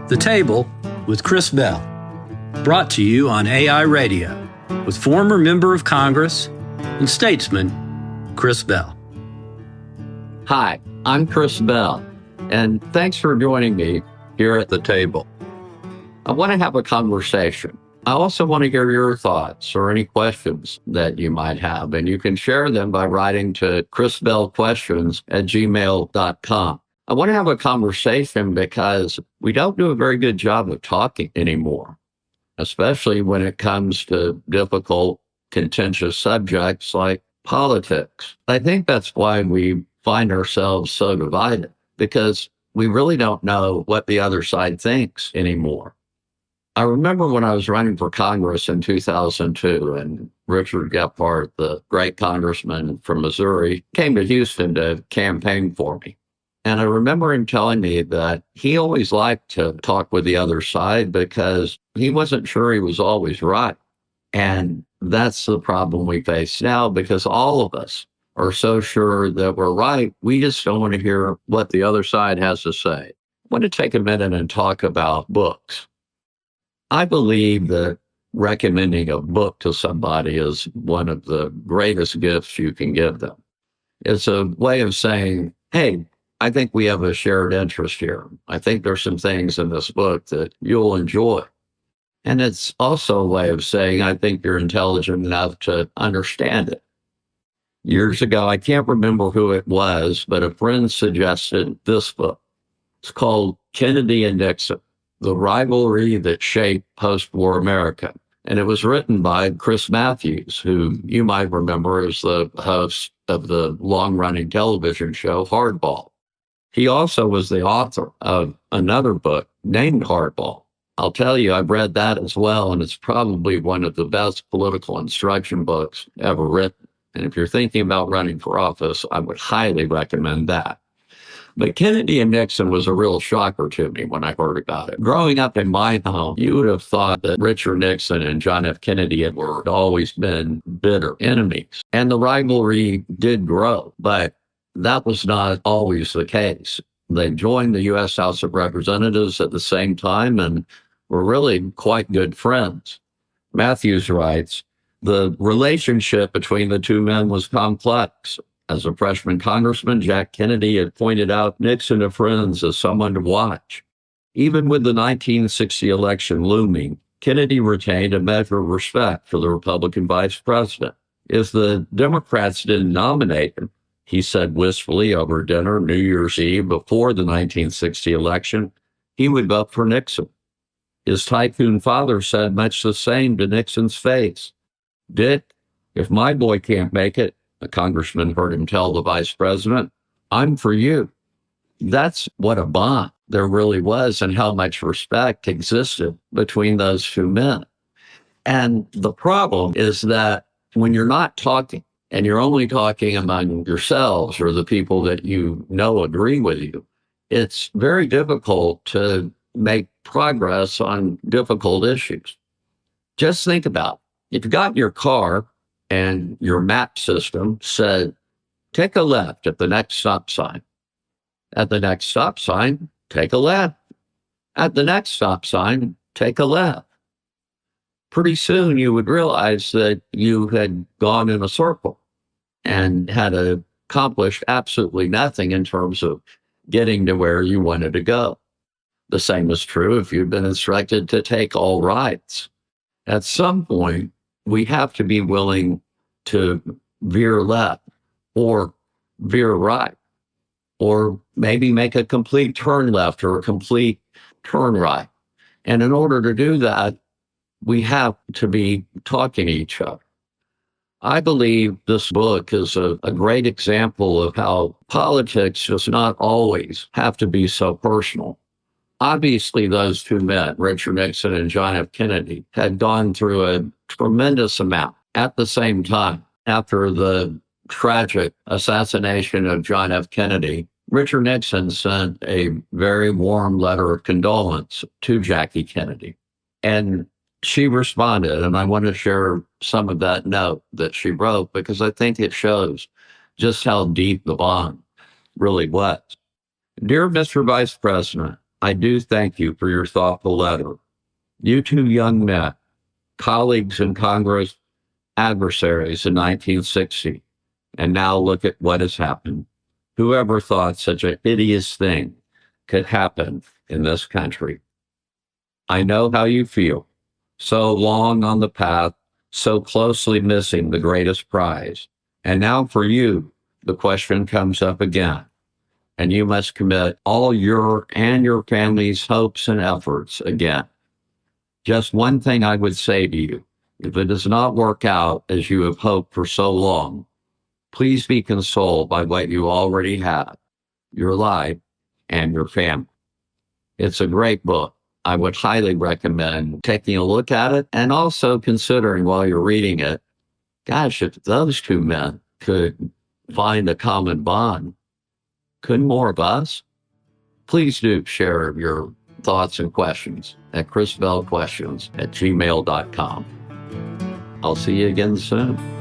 The Table with Chris Bell, brought to you on AI Radio with former member of Congress and statesman Chris Bell. Hi, I'm Chris Bell, and thanks for joining me here at the table. I want to have a conversation. I also want to hear your thoughts or any questions that you might have, and you can share them by writing to chrisbellquestions@gmail.com. I want to have a conversation because we don't do a very good job of talking anymore, especially when it comes to difficult, contentious subjects like politics. I think that's why we find ourselves so divided, because we really don't know what the other side thinks anymore. I remember when I was running for Congress in 2002, and Richard Gephardt, the great congressman from Missouri, came to Houston to campaign for me. And I remember him telling me that he always liked to talk with the other side because he wasn't sure he was always right. And that's the problem we face now, because all of us are so sure that we're right, we just don't want to hear what the other side has to say. I want to take a minute and talk about books. I believe that recommending a book to somebody is one of the greatest gifts you can give them. It's a way of saying, hey, I think we have a shared interest here. I think there's some things in this book that you'll enjoy. And it's also a way of saying, I think you're intelligent enough to understand it. Years ago, I can't remember who it was, but a friend suggested this book. It's called Kennedy and Nixon, The Rivalry That Shaped Post-War America. And it was written by Chris Matthews, who you might remember as the host of the long-running television show Hardball. He also was the author of another book named Hardball. I'll tell you, I've read that as well, and it's probably one of the best political instruction books ever written. And if you're thinking about running for office, I would highly recommend that. But Kennedy and Nixon was a real shocker to me when I heard about it. Growing up in my home, you would have thought that Richard Nixon and John F. Kennedy had always been bitter enemies. And the rivalry did grow, but that was not always the case. They joined the U.S. House of Representatives at the same time and were really quite good friends. Matthews writes, the relationship between the two men was complex. As a freshman congressman, Jack Kennedy had pointed out Nixon to friends as someone to watch. Even with the 1960 election looming, Kennedy retained a measure of respect for the Republican vice president. If the Democrats didn't nominate him, he said wistfully over dinner New Year's Eve before the 1960 election, he would vote for Nixon. His tycoon father said much the same to Nixon's face. Dick, if my boy can't make it, a congressman heard him tell the vice president, I'm for you. That's what a bond there really was, and how much respect existed between those two men. And the problem is that when you're not talking, and you're only talking among yourselves or the people that you know agree with you, it's very difficult to make progress on difficult issues. Just think about it. If you got in your car and your map system said, take a left at the next stop sign. At the next stop sign, take a left. At the next stop sign, take a left. Pretty soon you would realize that you had gone in a circle and had accomplished absolutely nothing in terms of getting to where you wanted to go. The same is true if you've been instructed to take all rights. At some point, we have to be willing to veer left or veer right, or maybe make a complete turn left or a complete turn right. And in order to do that, we have to be talking to each other. I believe this book is a great example of how politics does not always have to be so personal. Obviously, those two men, Richard Nixon and John F. Kennedy, had gone through a tremendous amount at the same time. After the tragic assassination of John F. Kennedy, Richard Nixon sent a very warm letter of condolence to Jackie Kennedy. And she responded, and I want to share some of that note that she wrote because I think it shows just how deep the bond really was. Dear Mr. Vice President, I do thank you for your thoughtful letter. You two young men, colleagues in Congress, adversaries in 1960, and now look at what has happened. Whoever thought such a hideous thing could happen in this country? I know how you feel. So long on the path, so closely missing the greatest prize. And now for you, the question comes up again. And you must commit all your and your family's hopes and efforts again. Just one thing I would say to you: if it does not work out as you have hoped for so long, please be consoled by what you already have, your life and your family. It's a great book. I would highly recommend taking a look at it and also considering while you're reading it, gosh, if those two men could find a common bond, couldn't more of us? Please do share your thoughts and questions at chrisbellquestions@gmail.com. I'll see you again soon.